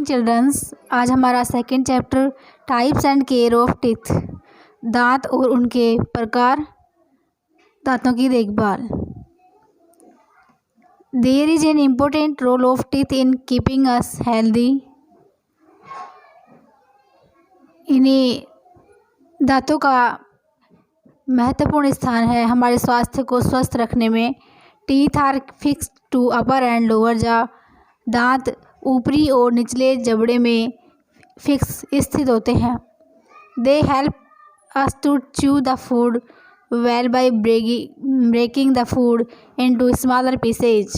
Children's, आज हमारा second chapter types and care of teeth, दांत और उनके प्रकार, दांतों की देखभाल। There is an important role of teeth in keeping us healthy. इन्हीं दांतों का महत्वपूर्ण स्थान है हमारे स्वास्थ्य को स्वस्थ रखने में। Teeth are fixed to upper and lower jaw. दांत ऊपरी और निचले जबड़े में फिक्स स्थित होते हैं। They help us to chew the food well by breaking the food into smaller pieces.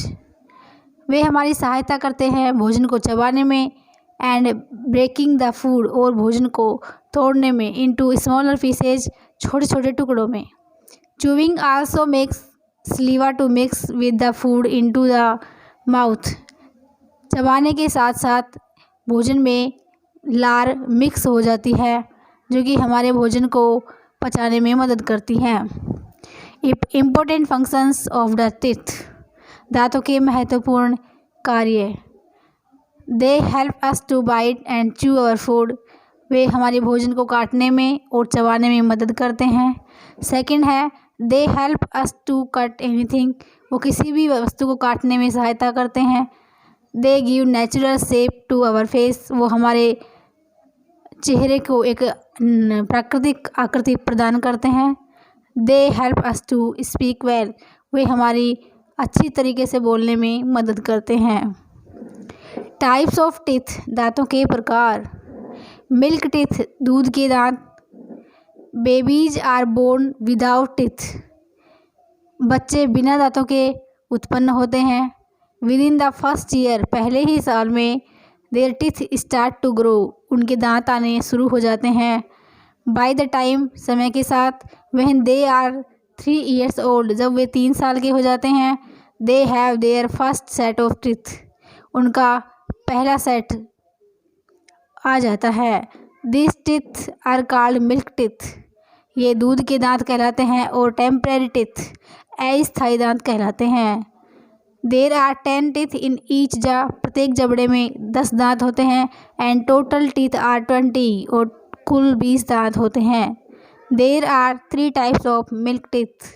वे हमारी सहायता करते हैं भोजन को चबाने में, एंड ब्रेकिंग द फूड और भोजन को तोड़ने में, इनटू स्मॉलर पीसेज छोटे छोटे टुकड़ों में। Chewing also makes saliva to mix with the food into the mouth. चबाने के साथ साथ भोजन में लार मिक्स हो जाती है जो कि हमारे भोजन को पचाने में मदद करती है। Important functions of the teeth, दांतों के महत्वपूर्ण कार्य। They help us to bite and chew our food. वे हमारे भोजन को काटने में और चबाने में मदद करते हैं। सेकंड है they help us to cut anything. वो किसी भी वस्तु को काटने में सहायता करते हैं। They give natural shape to our face. वो हमारे चेहरे को एक प्राकृतिक आकृति प्रदान करते हैं। They help us to speak well. वे हमारी अच्छी तरीके से बोलने में मदद करते हैं। टाइप्स ऑफ टीथ, दांतों के प्रकार। मिल्क टीथ, दूध के दांत। Babies are born without teeth. बच्चे बिना दांतों के उत्पन्न होते हैं। Within the first year, पहले ही साल में, their teeth start to grow. उनके दांत आने शुरू हो जाते हैं। बाय द टाइम, समय के साथ। When they are 3 years old, जब वे 3 साल के हो जाते हैं। They have their first set of teeth. उनका पहला सेट आ जाता है। This teeth are called milk teeth. ये दूध के दांत कहलाते हैं। और टेम्परेरी टीथ, अस्थायी दांत कहलाते हैं। There are 10 teeth in each jaw. प्रत्येक जबड़े में 10 दांत होते हैं। एंड टोटल टीथ आर 20, और कुल 20 दांत होते हैं। There are 3 types of milk teeth.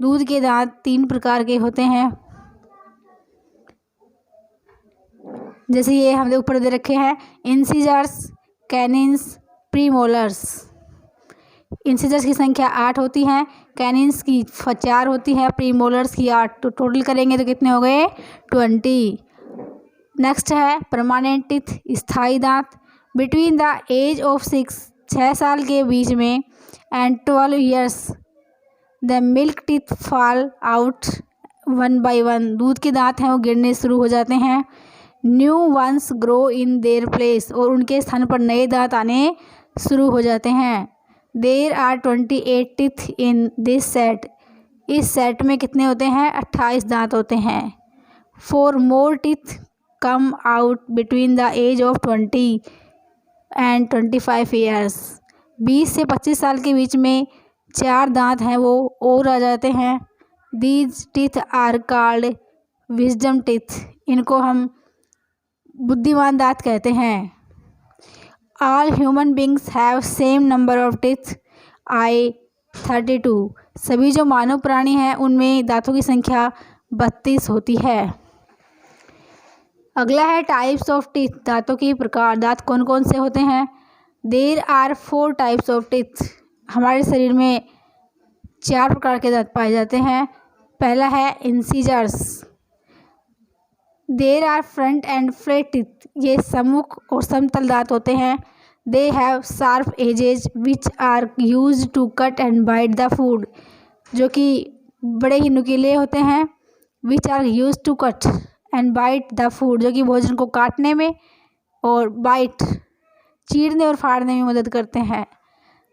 दूध के दांत 3 प्रकार के होते हैं, जैसे ये हमने ऊपर दे रखे हैं। Incisors, कैनिन्स, premolars. इंसिजर्स की संख्या 8 होती है, कैनिन्स की 4 होती है, प्रीमोलर्स की 8। तो टोटल करेंगे तो कितने हो गए? 20। नेक्स्ट है परमानेंट टीथ, स्थायी दांत। बिटवीन द एज ऑफ 6 साल के बीच में, and 12 years, the milk teeth fall out 1 by 1। दूध के दांत हैं वो गिरने शुरू हो जाते हैं। New ones grow in their place, और उनके स्थान पर नए दांत आने शुरू हो जाते हैं। There are 28 teeth in this set. इस सेट में कितने होते हैं? 28 दांत होते हैं। 4 more teeth come out between the age of 20 and 25 years। 20 से 25 साल के बीच में 4 दांत हैं वो और आ जाते हैं। These teeth are called wisdom teeth. इनको हम बुद्धिमान दांत कहते हैं। All human beings have same number of teeth, I 32। सभी जो मानव प्राणी हैं उनमें दांतों की संख्या 32 होती है। अगला है टाइप्स ऑफ टीथ, दांतों के प्रकार। दांत कौन कौन से होते हैं? There are 4 types of teeth. हमारे शरीर में 4 प्रकार के दांत पाए जाते हैं। पहला है incisors. There are front and flat teeth. ये सम्मुख और समतल दांत होते हैं। They have sharp edges which are use to cut and bite the food. जो कि बड़े ही नुकीले होते हैं। Which are use to cut and bite the food, जो कि भोजन को काटने में और बाइट चीरने और फाड़ने में मदद करते हैं।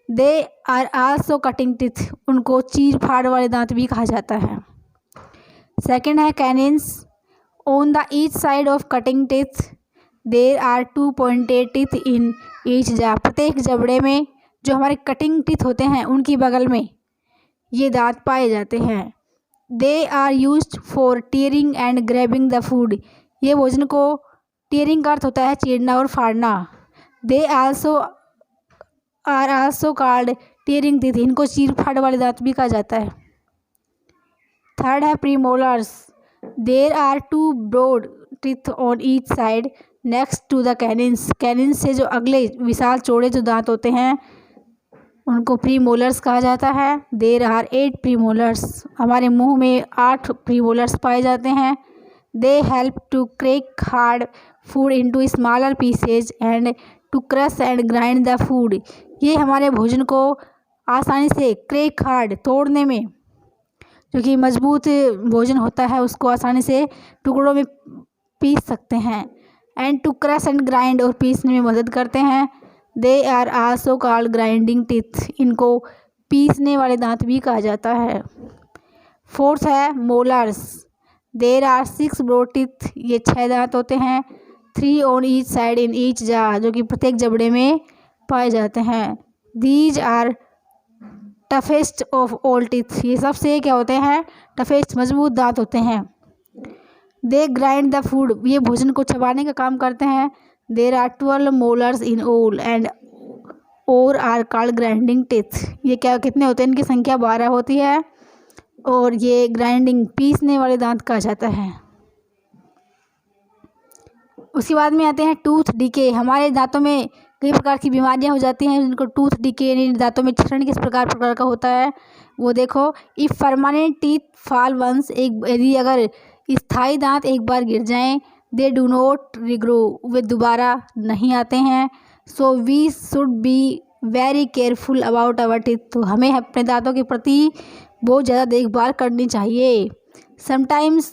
They are also cutting teeth. उनको चीर फाड़ वाले दांत भी कहा जाता है। सेकेंड है कैनिन्स। On the each side of cutting teeth, there are 2 pointed teeth in each jaw। प्रत्येक जबड़े में जो हमारे कटिंग टीथ होते हैं उनकी बगल में ये दांत पाए जाते हैं। They are used for tearing and grabbing the food। ये भोजन को टीयरिंग का अर्थ होता है चीरना और फाड़ना। They also are also called tearing teeth, इनको चीर फाड़ वाले दांत भी कहा जाता है। थर्ड है premolars. There are two broad teeth on each side next to the canines, canines से जो अगले विशाल चौड़े जो दांत होते हैं उनको प्रीमोलर्स कहा जाता है। देर आर 8 प्रीमोलर्स, हमारे मुंह में 8 प्रीमोलर्स पाए जाते हैं। They help to crack hard food into smaller pieces and to crush and grind the food, ये हमारे भोजन को आसानी से क्रैक हार्ड तोड़ने में, जो कि मजबूत भोजन होता है उसको आसानी से टुकड़ों में पीस सकते हैं। And to crush and grind, और पीसने में मदद करते हैं। They are also called grinding teeth, इनको पीसने वाले दांत भी कहा जाता है। फोर्थ है molars. There are 6 broad teeth, ये 6 दांत होते हैं। 3 on each side in each jaw, जो कि प्रत्येक जबड़े में पाए जाते हैं। These are toughest of all teeth, ये सबसे क्या होते हैं, टफेस्ट मजबूत दांत होते हैं। दे ग्राइंड द फूड, ये भोजन को चबाने का काम करते हैं। There are 12 molars in all and और आर कॉल्ड ग्राइंडिंग टीथ, ये क्या कितने होते हैं, इनकी संख्या 12 होती है और ये ग्राइंडिंग पीसने वाले दांत कहा जाता है। उसके बाद में आते हैं टूथ डिके। हमारे दांतों में कई प्रकार की बीमारियां हो जाती हैं जिनको टूथ डिके यानी दांतों में क्षरण किस प्रकार का होता है वो देखो। If permanent teeth fall once, एक यदि अगर स्थायी दांत एक बार गिर जाएं, दे डू नॉट रिग्रो, वे दोबारा नहीं आते हैं। So we should be very careful about our teeth, तो हमें अपने दांतों के प्रति बहुत ज़्यादा देखभाल करनी चाहिए। Sometimes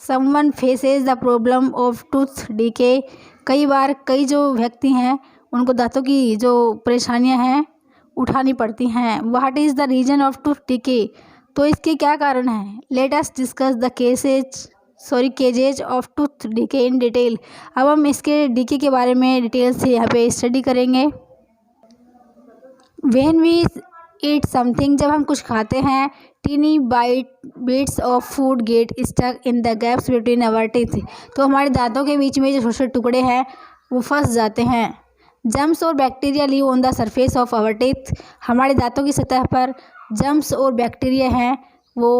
someone faces the problem of tooth decay, कई बार कई जो व्यक्ति हैं उनको दांतों की जो परेशानियां हैं उठानी पड़ती हैं। What is the reason of tooth decay, तो इसके क्या कारण हैं। Let us discuss the causes of tooth decay in detail, अब हम इसके डिके के बारे में डिटेल से यहाँ पे स्टडी करेंगे। व्हेन वी ईट समथिंग, जब हम कुछ खाते हैं, tiny bits of food get stuck in the gaps between our teeth, तो हमारे दांतों के बीच में जो छोटे छोटे टुकड़े हैं वो फंस जाते हैं। जम्स और bacteria live on the surface of our teeth, हमारे दांतों की सतह पर जम्स और बैक्टीरिया हैं वो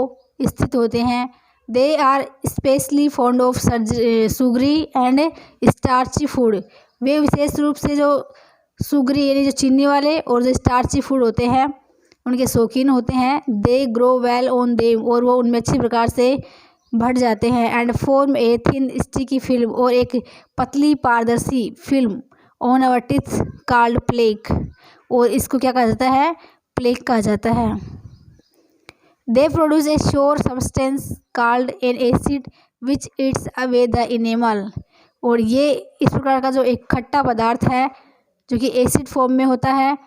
स्थित होते हैं। They are specially fond of sugary and starchy food, वे विशेष रूप से जो सुगरी यानी जो चीनी वाले और जो स्टार्ची फूड होते हैं उनके शौकीन होते हैं। They grow well on them, और वो उनमें अच्छी प्रकार से बढ़ जाते हैं। And form a thin sticky film, और एक पतली पारदर्शी film on our teeth called plaque, और इसको क्या कहा जाता है, प्लेक कहा जाता है। They produce a sure substance called an acid which Yeats away the enamel, और ये इस प्रकार का जो एक खट्टा पदार्थ है जो कि एसिड फॉर्म में होता है।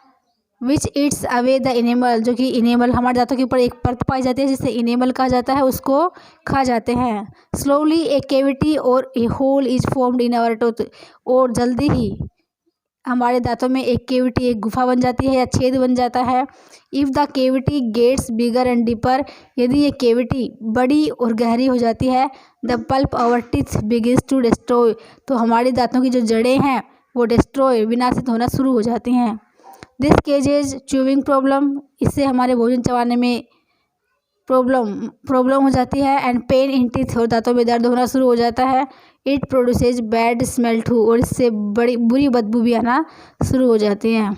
विच ईट्स अवे द इनेमल, जो कि इनेमल हमारे दांतों के ऊपर एक परत पाई जाती है जिसे इनेमल कहा जाता है, उसको खा जाते हैं। स्लोली ए केविटी और a hole is formed in our tooth, और जल्दी ही हमारे दांतों में एक केविटी एक गुफा बन जाती है या छेद बन जाता है। If the cavity gets bigger and deeper, यदि ये केविटी बड़ी और गहरी हो जाती है, the pulp our teeth begins to destroy, तो हमारे दांतों की जो जड़ें हैं वो डिस्ट्रॉय विनाशित होना शुरू हो जाती हैं। दिस केजेज च्यूइंग प्रॉब्लम, इससे हमारे भोजन चबाने में प्रॉब्लम हो जाती है। एंड पेन इन टीथ, और दांतों में दर्द होना शुरू हो जाता है। It produces bad smell too, और इससे बड़ी बुरी बदबू भी आना शुरू हो जाती है।